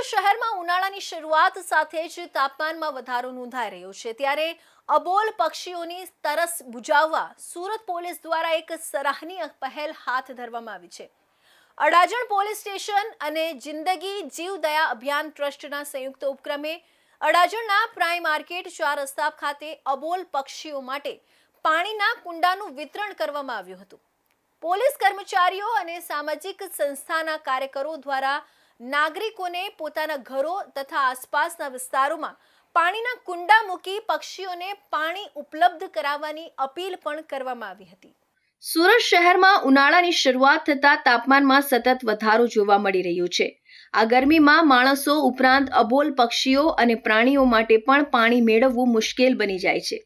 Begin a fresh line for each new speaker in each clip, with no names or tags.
શહેરમાં ઉનાળાની શરૂઆત સાથે જ તાપમાનમાં વધારો નોંધાઈ રહ્યો છે, ત્યારે અબોલ પક્ષીઓની તરસ બુજાવવા સુરત પોલીસ દ્વારા એક સરાહનીય પહેલ હાથ ધરવામાં આવી છે। અડાજણ પોલીસ સ્ટેશન અને જિંદગી જીવદયા અભિયાન ટ્રસ્ટના સંયુક્ત ઉપક્રમે અડાજણના પ્રાઇમ માર્કેટ 4 રસ્તા ખાતે અબોલ પક્ષીઓ માટે પાણીના કુંડાનું વિતરણ કરવામાં આવ્યું હતું। પોલીસ કર્મચારીઓ અને સામાજિક સંસ્થાના કાર્યકરો દ્વારા નાગરિકોને પોતાના ઘરો તથા આસપાસના વિસ્તારોમાં પાણીના કુંડા મૂકી પક્ષીઓને પાણી ઉપલબ્ધ કરાવવાની અપીલ પણ કરવામાં આવી હતી। સુરત શહેરમાં ઉનાળાની શરૂઆત થતા તાપમાનમાં સતત વધારો જોવા મળી રહ્યો છે। આ ગરમીમાં માણસો ઉપરાંત અબોલ પક્ષીઓ અને પ્રાણીઓ માટે પણ પાણી મેળવવું મુશ્કેલ બની જાય છે।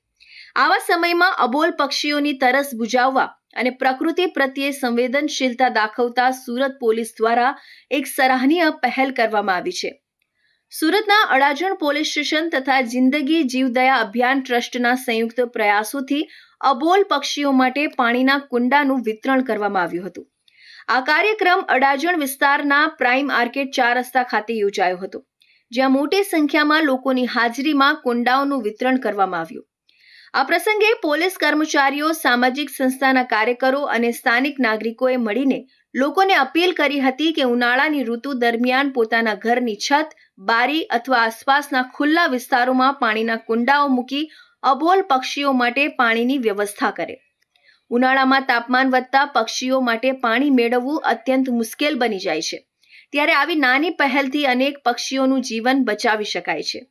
આવા સમયમાં અબોલ પક્ષીઓની તરસ બુજાવવા અને પ્રકૃતિ પ્રત્યે સંવેદનશીલતા દાખવતા સુરત પોલીસ દ્વારા એક સરાહનીય પહેલ કરવામાં આવી છે। સુરતના અડાજણ પોલીસ સ્ટેશન તથા જિંદગી જીવદયા અભિયાન ટ્રસ્ટના સંયુક્ત પ્રયાસોથી અબોલ પક્ષીઓ માટે પાણીના કુંડાનું વિતરણ કરવામાં આવ્યું હતું। આ કાર્યક્રમ અડાજણ વિસ્તારના પ્રાઇમ માર્કેટ 4 રસ્તા ખાતે યોજાયો હતો, જ્યાં મોટી સંખ્યામાં લોકોની હાજરીમાં કુંડાઓનું વિતરણ કરવામાં આવ્યું। આ પ્રસંગે પોલીસ કર્મચારીઓ, સામાજિક સંસ્થાના કાર્યકરો અને સ્થાનિક નાગરિકોએ મળીને લોકોને અપીલ કરી હતી કે ઉનાળાની ઋતુ દરમિયાન પોતાના ઘરની છત, બારી અથવા આસપાસના ખુલ્લા વિસ્તારોમાં પાણીના કુંડાઓ મૂકી અબોલ પક્ષીઓ માટે પાણીની વ્યવસ્થા કરે। ઉનાળામાં તાપમાન વધતા પક્ષીઓ માટે પાણી મેળવવું અત્યંત મુશ્કેલ બની જાય છે, ત્યારે આવી નાની પહેલથી અનેક પક્ષીઓનું જીવન બચાવી શકાય છે।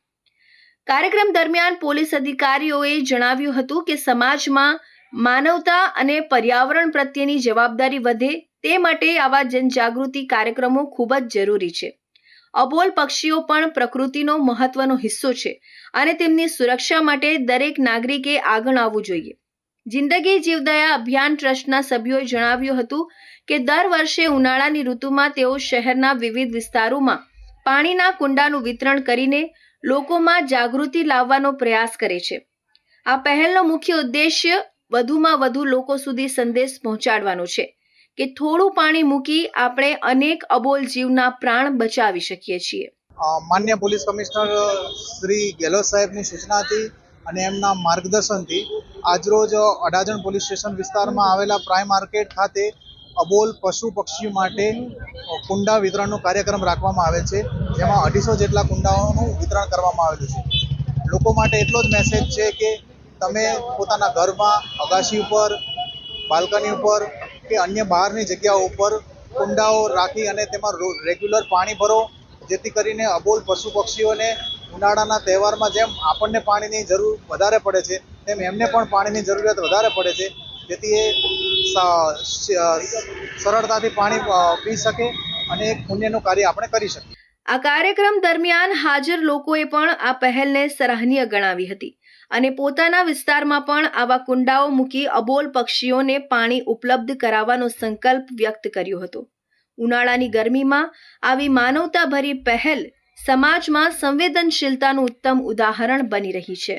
કાર્યક્રમ દરમિયાન પોલીસ અધિકારીઓએ જણાવ્યું હતું કે સમાજમાં માનવતા અને પર્યાવરણ પ્રત્યેની જવાબદારી વધે તે માટે આવા જનજાગૃતિ કાર્યક્રમો ખૂબ જ જરૂરી છે। અબોલ પક્ષીઓ પણ પ્રકૃતિનો મહત્વનો હિસ્સો છે અને તેમની સુરક્ષા માટે દરેક નાગરિકે આગળ આવવું જોઈએ। જિંદગી જીવદયા અભિયાન ટ્રસ્ટના સભ્યોએ જણાવ્યું હતું કે દર વર્ષે ઉનાળાની ઋતુમાં તેઓ શહેરના વિવિધ વિસ્તારોમાં પાણીના કુંડાનું વિતરણ કરીને લોકોમાં જાગૃતિ લાવવાનો પ્રયાસ કરે છે। આ પહેલનો મુખ્ય ઉદ્દેશ્ય વધુમાં વધુ લોકો સુધી સંદેશ પહોંચાડવાનો છે કે થોડું પાણી મૂકી આપણે અનેક અબોલ જીવના પ્રાણ બચાવી શકીએ છીએ।
માન્ય પોલીસ કમિશનર શ્રી ગેહલોત સાહેબની સૂચનાથી અને એમના માર્ગદર્શનથી આજરોજ અડાજણ પોલીસ સ્ટેશન વિસ્તારમાં આવેલા પ્રાઇમ માર્કેટ ખાતે અબોલ પશુ પક્ષીઓ માટે કુંડા વિતરણનો કાર્યક્રમ રાખવામાં આવે છે, જેમાં 250 જેટલા કુંડાઓનું વિતરણ કરવામાં આવેલું છે। લોકો માટે એટલો જ મેસેજ છે કે તમે પોતાના ઘરમાં, અગાશી ઉપર, બાલ્કની ઉપર કે અન્ય બહારની જગ્યાઓ ઉપર કુંડાઓ રાખી અને તેમાં રેગ્યુલર પાણી ભરો, જેથી કરીને અબોલ પશુ પક્ષીઓને ઉનાળાના તહેવારમાં જેમ આપણને પાણીની જરૂર વધારે પડે છે તેમ એમને પણ પાણીની જરૂરિયાત વધારે પડે છે, જેથી એ સરળતાથી પાણી પી શકે અને એક પુણ્યનું કાર્ય આપણે કરી શકીએ।
આ કાર્યક્રમ દરમિયાન હાજર લોકોએ પણ આ પહેલને સરાહનીય ગણાવી હતી અને પોતાના વિસ્તારમાં પણ આવા કુંડાઓ મૂકી અબોલ પક્ષીઓને પાણી ઉપલબ્ધ કરાવવાનો સંકલ્પ વ્યક્ત કર્યો હતો। ઉનાળાની ગરમીમાં આવી માનવતાભરી પહેલ સમાજમાં સંવેદનશીલતાનું ઉત્તમ ઉદાહરણ બની રહી છે।